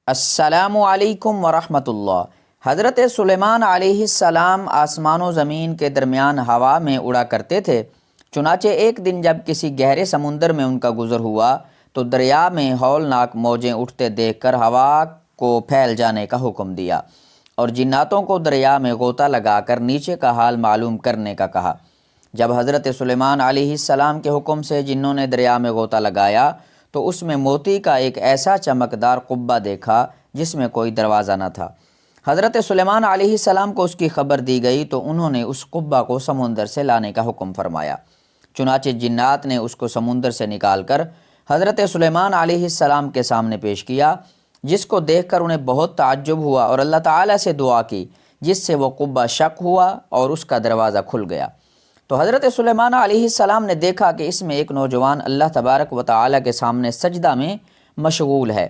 السلام علیکم ورحمۃ اللہ۔ حضرت سلیمان علیہ السلام آسمان و زمین کے درمیان ہوا میں اڑا کرتے تھے۔ چنانچہ ایک دن جب کسی گہرے سمندر میں ان کا گزر ہوا تو دریا میں ہولناک موجیں اٹھتے دیکھ کر ہوا کو پھیل جانے کا حکم دیا اور جناتوں کو دریا میں غوطہ لگا کر نیچے کا حال معلوم کرنے کا کہا۔ جب حضرت سلیمان علیہ السلام کے حکم سے جنوں نے دریا میں غوطہ لگایا تو اس میں موتی کا ایک ایسا چمکدار قبہ دیکھا جس میں کوئی دروازہ نہ تھا۔ حضرت سلیمان علیہ السلام کو اس کی خبر دی گئی تو انہوں نے اس قبہ کو سمندر سے لانے کا حکم فرمایا۔ چنانچہ جنات نے اس کو سمندر سے نکال کر حضرت سلیمان علیہ السلام کے سامنے پیش کیا، جس کو دیکھ کر انہیں بہت تعجب ہوا اور اللہ تعالیٰ سے دعا کی، جس سے وہ قبہ شق ہوا اور اس کا دروازہ کھل گیا۔ تو حضرت سلیمان علیہ السلام نے دیکھا کہ اس میں ایک نوجوان اللہ تبارک و تعالیٰ کے سامنے سجدہ میں مشغول ہے۔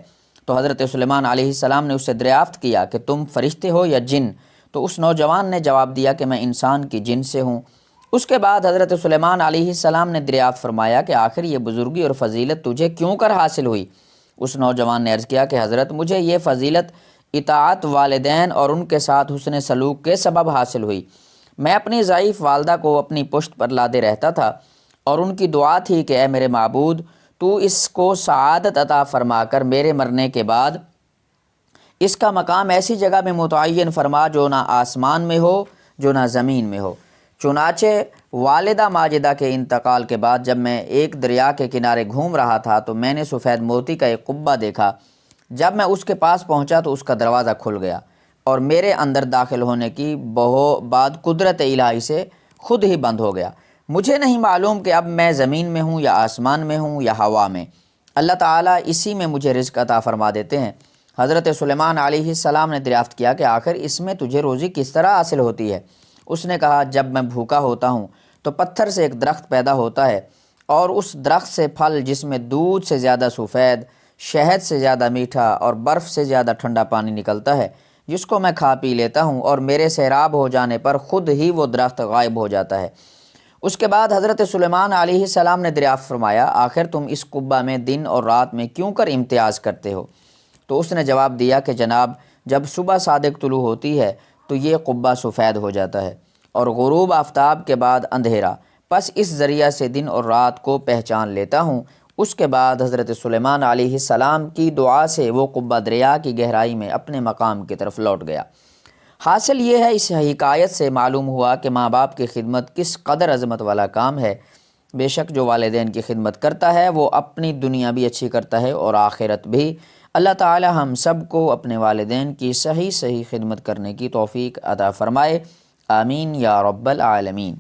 تو حضرت سلیمان علیہ السلام نے اس سے دریافت کیا کہ تم فرشتے ہو یا جن؟ تو اس نوجوان نے جواب دیا کہ میں انسان کی جن سے ہوں۔ اس کے بعد حضرت سلیمان علیہ السلام نے دریافت فرمایا کہ آخر یہ بزرگی اور فضیلت تجھے کیوں کر حاصل ہوئی؟ اس نوجوان نے عرض کیا کہ حضرت مجھے یہ فضیلت اطاعت والدین اور ان کے ساتھ حسن سلوک کے سبب حاصل ہوئی۔ میں اپنی ضعیف والدہ کو اپنی پشت پر لادے رہتا تھا اور ان کی دعا تھی کہ اے میرے معبود، تو اس کو سعادت عطا فرما کر میرے مرنے کے بعد اس کا مقام ایسی جگہ میں متعین فرما جو نہ آسمان میں ہو جو نہ زمین میں ہو۔ چنانچہ والدہ ماجدہ کے انتقال کے بعد جب میں ایک دریا کے کنارے گھوم رہا تھا تو میں نے سفید موتی کا ایک قبہ دیکھا۔ جب میں اس کے پاس پہنچا تو اس کا دروازہ کھل گیا اور میرے اندر داخل ہونے کی بعد قدرت الہی سے خود ہی بند ہو گیا۔ مجھے نہیں معلوم کہ اب میں زمین میں ہوں یا آسمان میں ہوں یا ہوا میں، اللہ تعالیٰ اسی میں مجھے رزق عطا فرما دیتے ہیں۔ حضرت سلیمان علیہ السلام نے دریافت کیا کہ آخر اس میں تجھے روزی کس طرح حاصل ہوتی ہے؟ اس نے کہا جب میں بھوکا ہوتا ہوں تو پتھر سے ایک درخت پیدا ہوتا ہے اور اس درخت سے پھل جس میں دودھ سے زیادہ سفید، شہد سے زیادہ میٹھا اور برف سے زیادہ ٹھنڈا پانی نکلتا ہے، جس کو میں کھا پی لیتا ہوں اور میرے سیراب ہو جانے پر خود ہی وہ درخت غائب ہو جاتا ہے۔ اس کے بعد حضرت سلیمان علیہ السلام نے دریافت فرمایا آخر تم اس قبہ میں دن اور رات میں کیوں کر امتیاز کرتے ہو؟ تو اس نے جواب دیا کہ جناب جب صبح صادق طلوع ہوتی ہے تو یہ قبہ سفید ہو جاتا ہے اور غروب آفتاب کے بعد اندھیرا، پس اس ذریعہ سے دن اور رات کو پہچان لیتا ہوں۔ اس کے بعد حضرت سلیمان علیہ السلام کی دعا سے وہ قبہ دریا کی گہرائی میں اپنے مقام کی طرف لوٹ گیا۔ حاصل یہ ہے اس حکایت سے معلوم ہوا کہ ماں باپ کی خدمت کس قدر عظمت والا کام ہے۔ بے شک جو والدین کی خدمت کرتا ہے وہ اپنی دنیا بھی اچھی کرتا ہے اور آخرت بھی۔ اللہ تعالی ہم سب کو اپنے والدین کی صحیح خدمت کرنے کی توفیق عطا فرمائے، آمین یا رب العالمین۔